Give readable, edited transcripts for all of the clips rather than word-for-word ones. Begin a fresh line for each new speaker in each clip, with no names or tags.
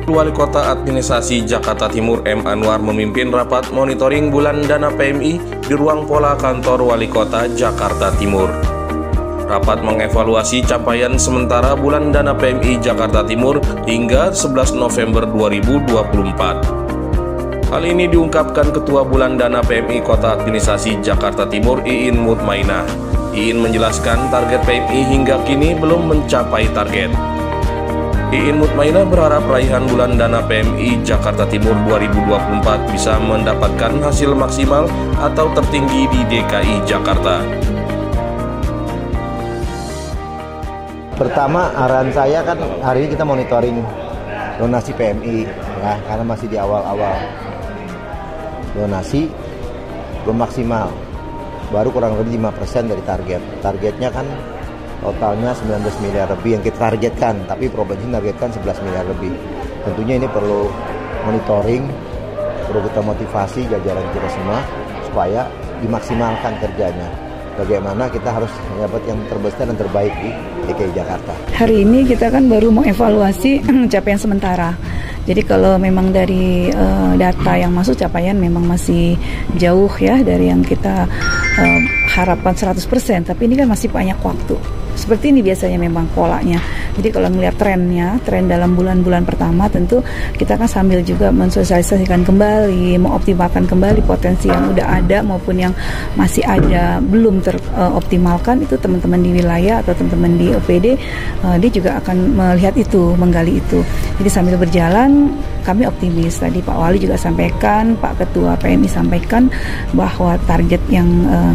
Wali Kota Administrasi Jakarta Timur M. Anwar memimpin rapat monitoring bulan dana PMI di ruang pola kantor Wali Kota Jakarta Timur. Rapat mengevaluasi capaian sementara bulan dana PMI Jakarta Timur hingga 11 November 2024. Hal ini diungkapkan Ketua Bulan Dana PMI Kota Administrasi Jakarta Timur Iin Mutmainah. Iin menjelaskan target PMI hingga kini belum mencapai target. Iin Mutmainah berharap raihan bulan dana PMI Jakarta Timur 2024 bisa mendapatkan hasil maksimal atau tertinggi di DKI Jakarta.
Pertama, arahan saya kan hari ini kita monitoring donasi PMI ya, karena masih di awal-awal. Donasi belum maksimal, baru kurang lebih 5% dari target. Targetnya kan totalnya 19 miliar lebih yang kita targetkan, tapi provinsi menargetkan 11 miliar lebih. Tentunya ini perlu monitoring, perlu kita motivasi jajaran kita semua supaya dimaksimalkan kerjanya. Bagaimana kita harus mendapat yang terbesar dan terbaik di DKI Jakarta. Hari ini kita kan baru mau evaluasi capaian sementara. Jadi kalau memang dari data yang masuk capaian memang masih jauh ya dari yang kita harapkan 100%, tapi ini kan masih banyak waktu. Seperti ini biasanya memang polanya. Jadi kalau melihat tren dalam bulan-bulan pertama tentu kita kan sambil juga mensosialisasikan kembali, mengoptimalkan kembali potensi yang udah ada maupun yang masih ada belum teroptimalkan. Itu teman-teman di wilayah atau teman-teman di OPD dia juga akan melihat itu, menggali itu. Jadi sambil berjalan kami optimis. Tadi Pak Wali juga sampaikan, Pak Ketua PMI sampaikan bahwa target yang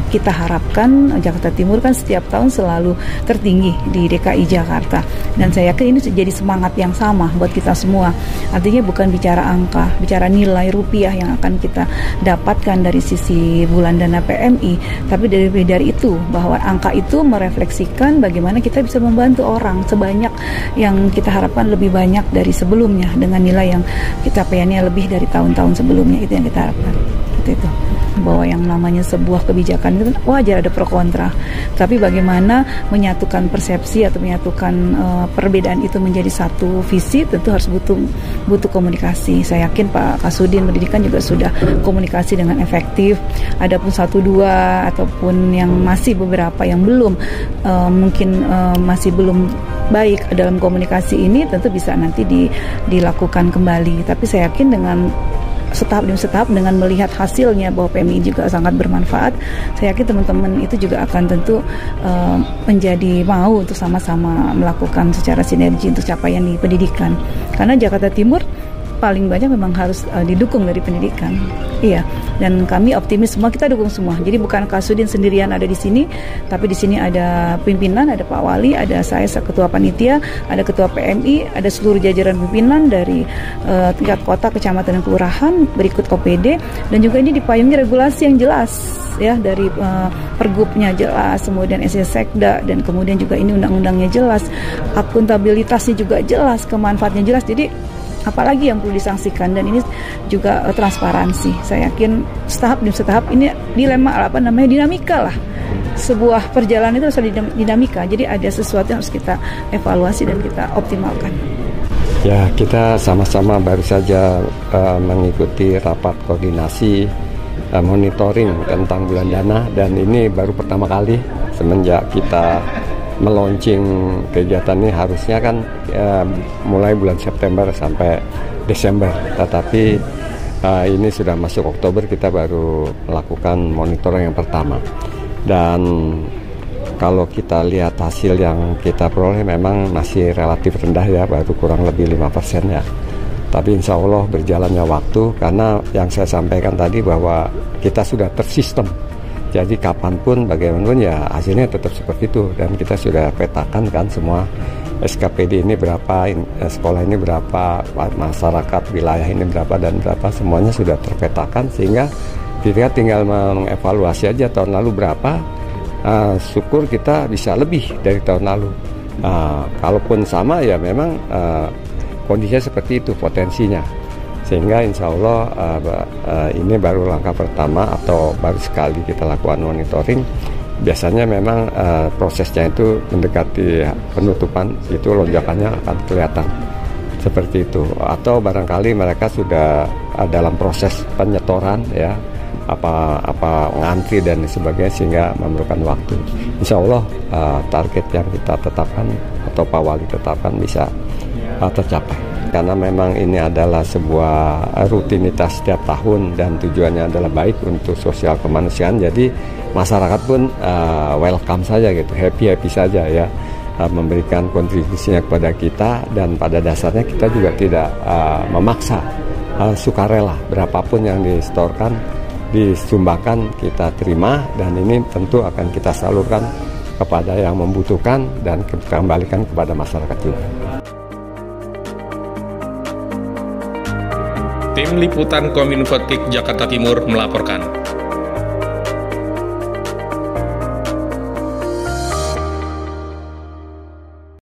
kita harapkan Jakarta Timur kan setiap tahun selalu tertinggi di DKI Jakarta, dan saya yakin ini jadi semangat yang sama buat kita semua. Artinya bukan bicara angka, bicara nilai rupiah yang akan kita dapatkan dari sisi bulan dana PMI, tapi dari itu bahwa angka itu merefleksikan bagaimana kita bisa membantu orang sebanyak yang kita harapkan, lebih banyak dari sebelumnya dengan nilai yang kita capaiannya lebih dari tahun-tahun sebelumnya. Itu yang kita harapkan. Itu bahwa yang namanya sebuah kebijakan itu wajar ada pro kontra, tapi bagaimana menyatukan persepsi atau menyatukan perbedaan itu menjadi satu visi, tentu harus butuh komunikasi. Saya yakin Pak Kasudin Pendidikan juga sudah komunikasi dengan efektif. Adapun 1-2 ataupun yang masih beberapa yang belum mungkin masih belum baik dalam komunikasi ini, tentu bisa nanti dilakukan kembali. Tapi saya yakin dengan setahap demi setahap dengan melihat hasilnya bahwa PMI juga sangat bermanfaat, saya yakin teman-teman itu juga akan tentu menjadi mau untuk sama-sama melakukan secara sinergi untuk capaian di pendidikan. Karena Jakarta Timur paling banyak memang harus didukung dari pendidikan. Iya, dan kami optimis semua, kita dukung semua. Jadi bukan Kasudin sendirian ada di sini, tapi di sini ada pimpinan, ada Pak Wali, ada saya Ketua Panitia, ada Ketua PMI, ada seluruh jajaran pimpinan dari tingkat kota, kecamatan, dan kelurahan, berikut OPD, dan juga ini dipayungi regulasi yang jelas ya, dari pergubnya jelas, kemudian Sekda, dan kemudian juga ini undang-undangnya jelas, akuntabilitasnya juga jelas, kemanfaatnya jelas. Jadi apalagi yang perlu disangsikan, dan ini juga transparansi. Saya yakin setahap demi setahap ini dinamika lah. Sebuah perjalanan itu harus ada dinamika. Jadi ada sesuatu yang harus kita evaluasi dan kita optimalkan.
Ya, kita sama-sama baru saja mengikuti rapat koordinasi monitoring tentang bulan dana, dan ini baru pertama kali semenjak kita meluncing kegiatan ini. Harusnya kan mulai bulan September sampai Desember, tetapi ini sudah masuk Oktober, kita baru melakukan monitoring yang pertama. Dan kalau kita lihat hasil yang kita peroleh memang masih relatif rendah ya, baru kurang lebih 5% ya. Tapi insya Allah berjalannya waktu, karena yang saya sampaikan tadi bahwa kita sudah tersistem. Jadi kapanpun, bagaimanapun ya hasilnya tetap seperti itu. Dan kita sudah petakan kan semua SKPD ini berapa, sekolah ini berapa, masyarakat wilayah ini berapa dan berapa, semuanya sudah terpetakan. Sehingga kita tinggal mengevaluasi aja tahun lalu berapa, syukur kita bisa lebih dari tahun lalu. Kalaupun sama ya memang kondisinya seperti itu potensinya. Sehingga insya Allah ini baru langkah pertama atau baru sekali kita lakukan monitoring. Biasanya memang prosesnya itu mendekati penutupan, itu lonjakannya akan kelihatan. seperti itu. Atau barangkali mereka sudah dalam proses penyetoran ya, apa ngantri dan sebagainya sehingga memerlukan waktu. Insya Allah target yang kita tetapkan atau Pak Wali tetapkan bisa tercapai. Karena memang ini adalah sebuah rutinitas setiap tahun dan tujuannya adalah baik untuk sosial kemanusiaan. Jadi masyarakat pun welcome saja gitu, happy saja ya, memberikan kontribusinya kepada kita, dan pada dasarnya kita juga tidak memaksa, sukarela berapapun yang disetorkan, disumbangkan kita terima, dan ini tentu akan kita salurkan kepada yang membutuhkan dan kembalikan kepada masyarakat juga.
Tim Liputan Kominfo Jakarta Timur melaporkan.